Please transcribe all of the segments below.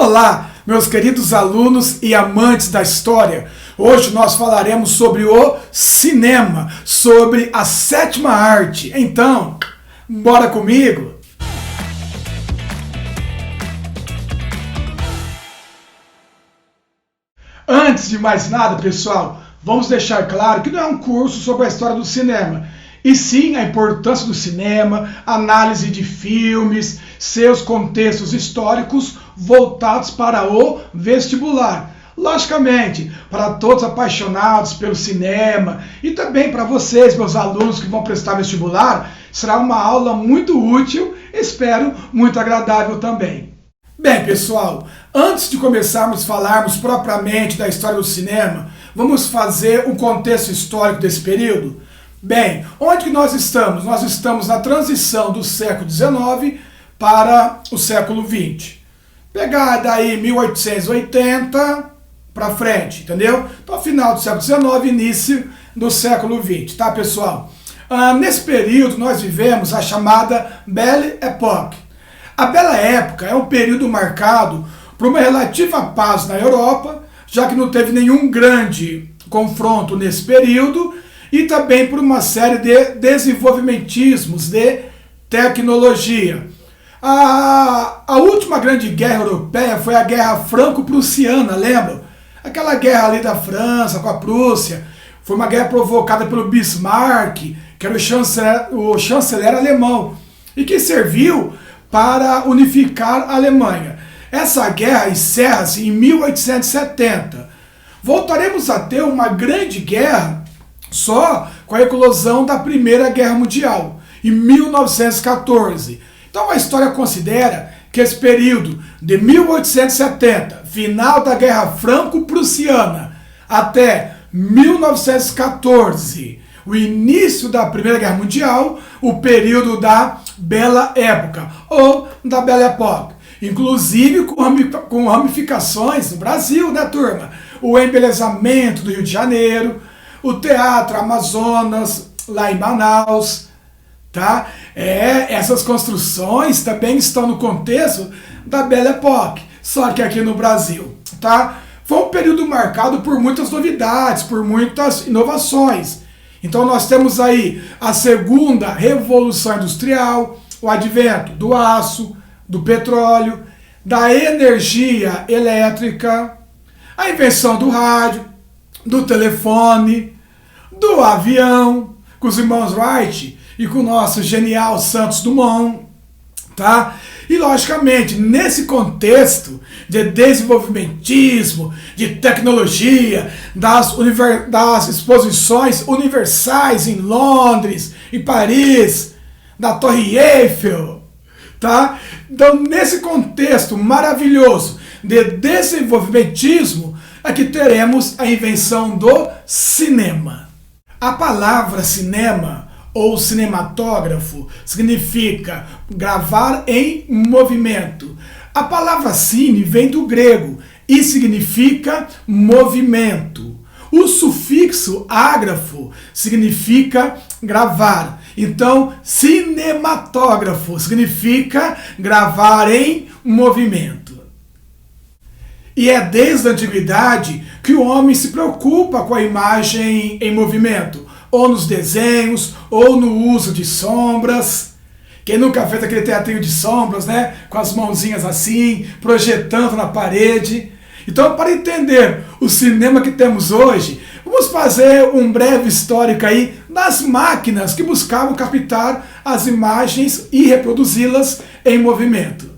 Olá, meus queridos alunos e amantes da história. Hoje nós falaremos sobre o cinema, sobre a sétima arte. Então, bora comigo? Antes de mais nada, pessoal, vamos deixar claro que não é um curso sobre a história do cinema, e sim a importância do cinema, análise de filmes, seus contextos históricos voltados para o vestibular. Logicamente, para todos apaixonados pelo cinema e também para vocês, meus alunos que vão prestar vestibular, será uma aula muito útil, espero muito agradável também. Bem, pessoal, antes de começarmos a falarmos propriamente da história do cinema, vamos fazer um contexto histórico desse período? Bem, onde que nós estamos? Nós estamos na transição do século XIX para o século XX. Pegar daí 1880 para frente, entendeu? Então, final do século XIX, início do século XX, tá, pessoal? Nesse período, nós vivemos a chamada Belle Époque. A Bela Época é um período marcado por uma relativa paz na Europa, já que não teve nenhum grande confronto nesse período, e também por uma série de desenvolvimentismos de tecnologia. A última grande guerra europeia foi a Guerra Franco-Prussiana, lembram? Aquela guerra ali da França com a Prússia. Foi uma guerra provocada pelo Bismarck, que era o chanceler alemão, e que serviu para unificar a Alemanha. Essa guerra encerra-se em 1870. Voltaremos a ter uma grande guerra só com a eclosão da Primeira Guerra Mundial, em 1914. Então a história considera que esse período de 1870, final da Guerra Franco-Prussiana, até 1914, o início da Primeira Guerra Mundial, o período da Bela Época, ou da Belle Époque. Inclusive com ramificações no Brasil, né, turma? O embelezamento do Rio de Janeiro, o Teatro Amazonas, lá em Manaus, tá? Essas construções também estão no contexto da Belle Époque, só que aqui no Brasil, tá? Foi um período marcado por muitas novidades, por muitas inovações. Então nós temos aí a segunda revolução industrial, o advento do aço, do petróleo, da energia elétrica, a invenção do rádio, do telefone, do avião, com os irmãos Wright e com o nosso genial Santos Dumont, tá? E logicamente, nesse contexto de desenvolvimentismo, de tecnologia, das exposições universais em Londres, em Paris, da Torre Eiffel, tá? Então, nesse contexto maravilhoso de desenvolvimentismo, é que teremos a invenção do cinema. A palavra cinema ou cinematógrafo significa gravar em movimento. A palavra cine vem do grego e significa movimento. O sufixo ágrafo significa gravar. Então, cinematógrafo significa gravar em movimento. E é desde a antiguidade que o homem se preocupa com a imagem em movimento, ou nos desenhos, ou no uso de sombras. Quem nunca fez aquele teatrinho de sombras, né? Com as mãozinhas assim, projetando na parede. Então, para entender o cinema que temos hoje, vamos fazer um breve histórico aí das máquinas que buscavam captar as imagens e reproduzi-las em movimento.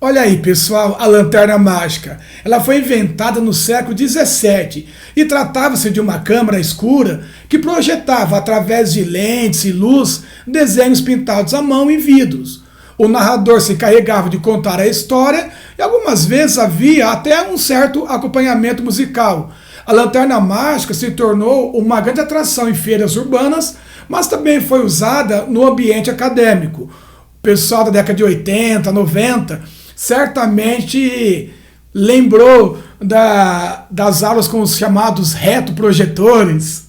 Olha aí, pessoal, a lanterna mágica. Ela foi inventada no século XVII e tratava-se de uma câmara escura que projetava, através de lentes e luz, desenhos pintados à mão em vidros. O narrador se encarregava de contar a história e algumas vezes havia até um certo acompanhamento musical. A lanterna mágica se tornou uma grande atração em feiras urbanas, mas também foi usada no ambiente acadêmico. O pessoal da década de 80, 90... certamente lembrou das aulas com os chamados retroprojetores,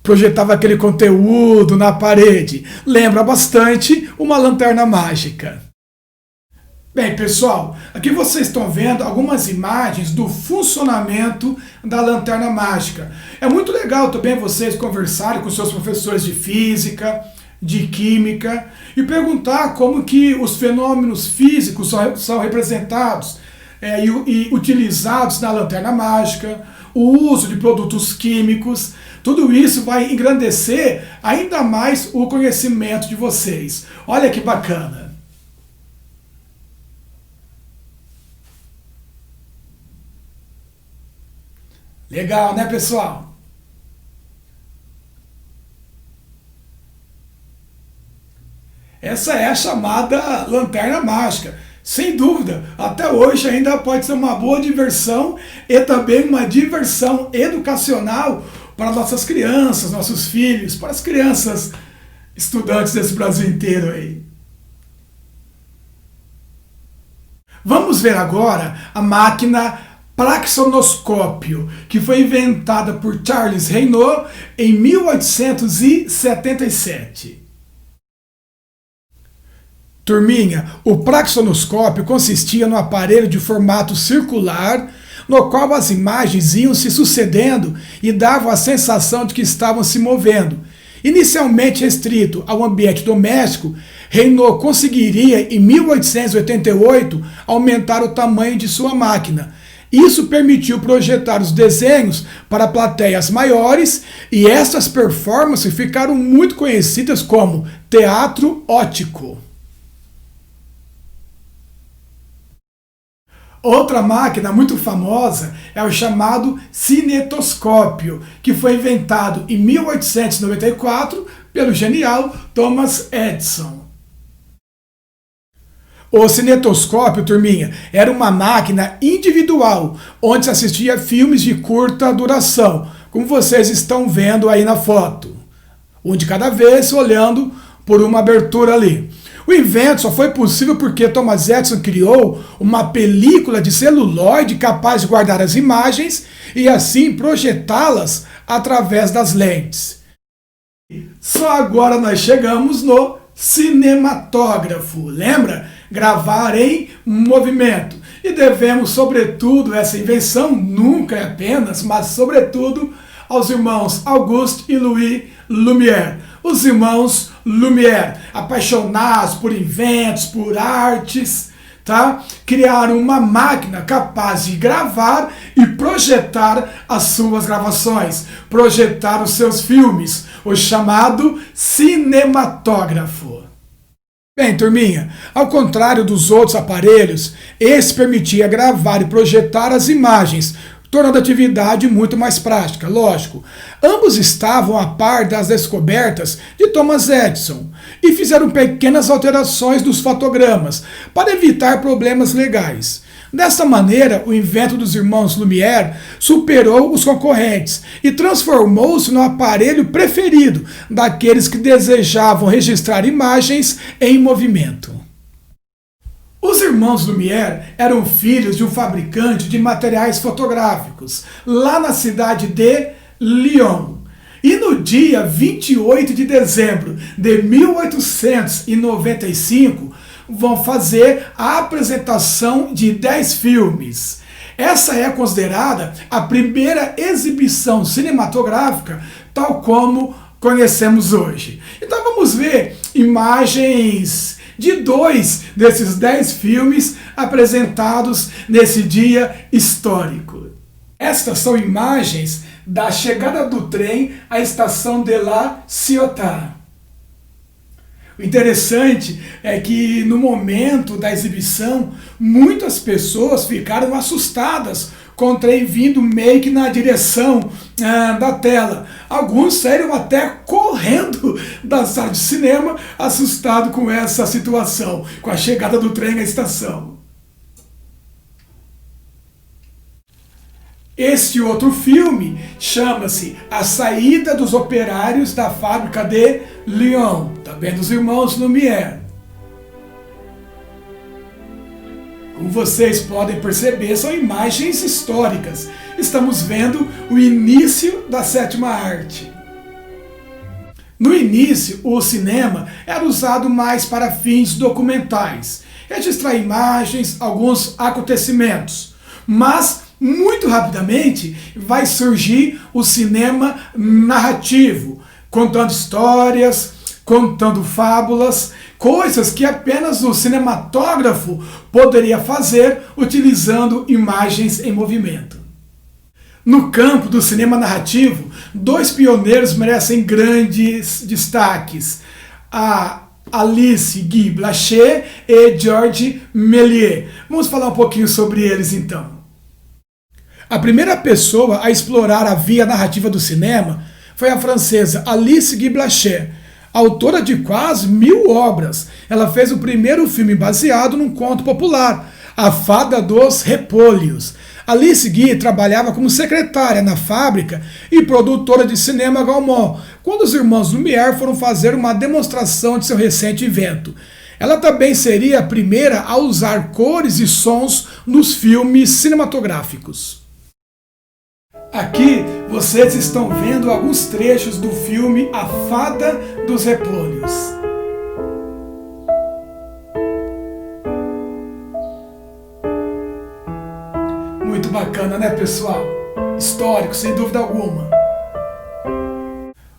projetava aquele conteúdo na parede. Lembra bastante uma lanterna mágica. Bem, pessoal, aqui vocês estão vendo algumas imagens do funcionamento da lanterna mágica. É muito legal também vocês conversarem com seus professores de física, de química e perguntar como que os fenômenos físicos são representados e utilizados na lanterna mágica, o uso de produtos químicos. Tudo isso vai engrandecer ainda mais o conhecimento de vocês. Olha que bacana! Legal, né, pessoal? Essa é a chamada lanterna mágica. Sem dúvida, até hoje ainda pode ser uma boa diversão e também uma diversão educacional para nossas crianças, nossos filhos, para as crianças estudantes desse Brasil inteiro aí. Vamos ver agora a máquina praxenoscópio, que foi inventada por Charles Raynaud em 1877. Turminha, o praxenoscópio consistia no aparelho de formato circular, no qual as imagens iam se sucedendo e davam a sensação de que estavam se movendo. Inicialmente restrito ao ambiente doméstico, Raynaud conseguiria, em 1888, aumentar o tamanho de sua máquina. Isso permitiu projetar os desenhos para plateias maiores e estas performances ficaram muito conhecidas como teatro óptico. Outra máquina muito famosa é o chamado cinetoscópio, que foi inventado em 1894 pelo genial Thomas Edison. O cinetoscópio, turminha, era uma máquina individual, onde se assistia filmes de curta duração, como vocês estão vendo aí na foto. Um de cada vez, olhando por uma abertura ali. O invento só foi possível porque Thomas Edison criou uma película de celulóide capaz de guardar as imagens e assim projetá-las através das lentes. Só agora nós chegamos no cinematógrafo, lembra? Gravar em movimento. E devemos, sobretudo, essa invenção, nunca é apenas, mas sobretudo, aos irmãos Auguste e Louis Lumière. Os irmãos Lumière, apaixonados por inventos, por artes, tá? Criaram uma máquina capaz de gravar e projetar as suas gravações, projetar os seus filmes, o chamado cinematógrafo. Bem, turminha, ao contrário dos outros aparelhos, esse permitia gravar e projetar as imagens, tornando a atividade muito mais prática, lógico. Ambos estavam a par das descobertas de Thomas Edison e fizeram pequenas alterações nos fotogramas para evitar problemas legais. Dessa maneira, o invento dos irmãos Lumière superou os concorrentes e transformou-se no aparelho preferido daqueles que desejavam registrar imagens em movimento. Os irmãos Lumière eram filhos de um fabricante de materiais fotográficos, lá na cidade de Lyon. E no dia 28 de dezembro de 1895, vão fazer a apresentação de 10 filmes. Essa é considerada a primeira exibição cinematográfica, tal como conhecemos hoje. Então vamos ver imagens de 2 desses 10 filmes apresentados nesse dia histórico. Estas são imagens da chegada do trem à estação de La Ciotat. O interessante é que no momento da exibição, muitas pessoas ficaram assustadas com o trem vindo meio que na direção da tela. Alguns saíram até correndo da sala de cinema, assustados com essa situação, com a chegada do trem à estação. Este outro filme chama-se A Saída dos Operários da Fábrica de Lyon, também dos irmãos Lumière. Como vocês podem perceber, são imagens históricas. Estamos vendo o início da sétima arte. No início, o cinema era usado mais para fins documentais. registrar imagens, alguns acontecimentos. Mas, muito rapidamente, vai surgir o cinema narrativo, contando histórias, contando fábulas, coisas que apenas o cinematógrafo poderia fazer utilizando imagens em movimento. No campo do cinema narrativo, dois pioneiros merecem grandes destaques: a Alice Guy Blaché e Georges Méliès. Vamos falar um pouquinho sobre eles então. A primeira pessoa a explorar a via narrativa do cinema foi a francesa Alice Guy Blaché, autora de quase 1000 obras. Ela fez o primeiro filme baseado num conto popular, A Fada dos Repolhos. Alice Guy trabalhava como secretária na fábrica e produtora de cinema Gaumont, quando os irmãos Lumière foram fazer uma demonstração de seu recente invento. Ela também seria a primeira a usar cores e sons nos filmes cinematográficos. Aqui vocês estão vendo alguns trechos do filme A Fada dos Repolhos. Muito bacana, né, pessoal? Histórico, sem dúvida alguma.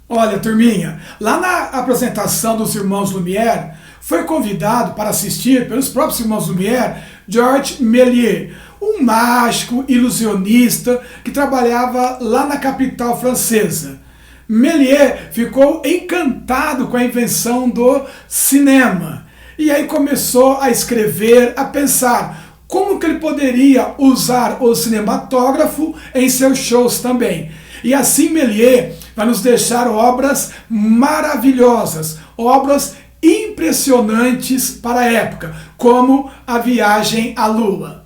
Olha, turminha, lá na apresentação dos irmãos Lumière, foi convidado para assistir pelos próprios irmãos Lumière, Georges Méliès, um mágico ilusionista que trabalhava lá na capital francesa. Méliès ficou encantado com a invenção do cinema e aí começou a escrever, a pensar como que ele poderia usar o cinematógrafo em seus shows também. E assim Méliès vai nos deixar obras maravilhosas, obras impressionantes para a época, como A Viagem à Lua.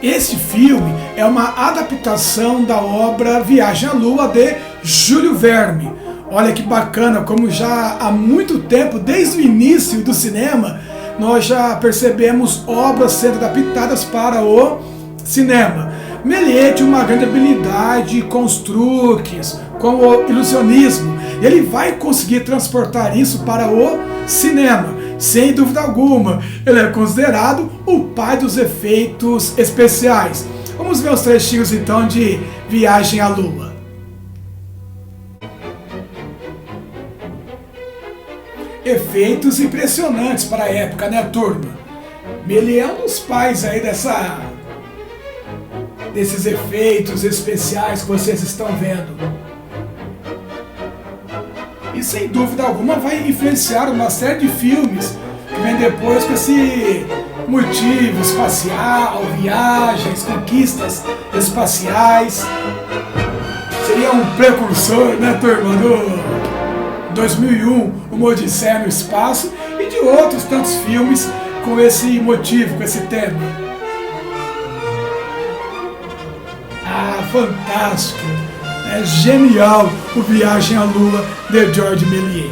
Este filme é uma adaptação da obra Viagem à Lua de Júlio Verne. Olha que bacana, como já há muito tempo, desde o início do cinema, nós já percebemos obras sendo adaptadas para o cinema. Méliès tinha uma grande habilidade com os truques, com o ilusionismo. Ele vai conseguir transportar isso para o cinema, sem dúvida alguma. Ele é considerado o pai dos efeitos especiais. Vamos ver os trechinhos então de Viagem à Lua. Efeitos impressionantes para a época, né, turma? Méliès é um dos pais aí desses efeitos especiais que vocês estão vendo. E sem dúvida alguma vai influenciar uma série de filmes que vem depois com esse motivo espacial, viagens, conquistas espaciais. Seria um precursor, né, turma, do 2001, Uma Odisseia no Espaço, e de outros tantos filmes com esse motivo, com esse tema. Ah, fantástico! É genial o Viagem à Lua de Georges Méliès.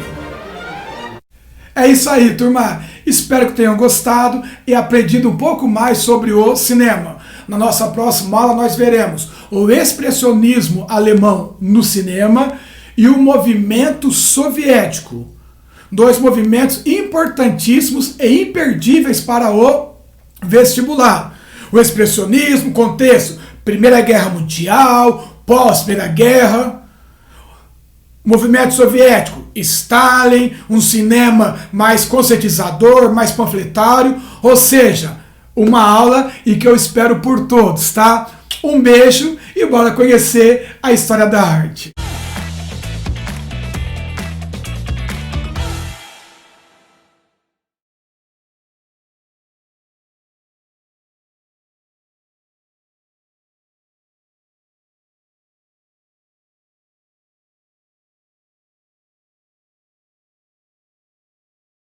É isso aí, turma. Espero que tenham gostado e aprendido um pouco mais sobre o cinema. Na nossa próxima aula nós veremos o expressionismo alemão no cinema e o movimento soviético. Dois movimentos importantíssimos e imperdíveis para o vestibular. O expressionismo, contexto, Primeira Guerra Mundial, pós-Primeira Guerra. Movimento soviético, Stalin, um cinema mais conscientizador, mais panfletário, ou seja, uma aula e que eu espero por todos, tá? Um beijo e bora conhecer a história da arte.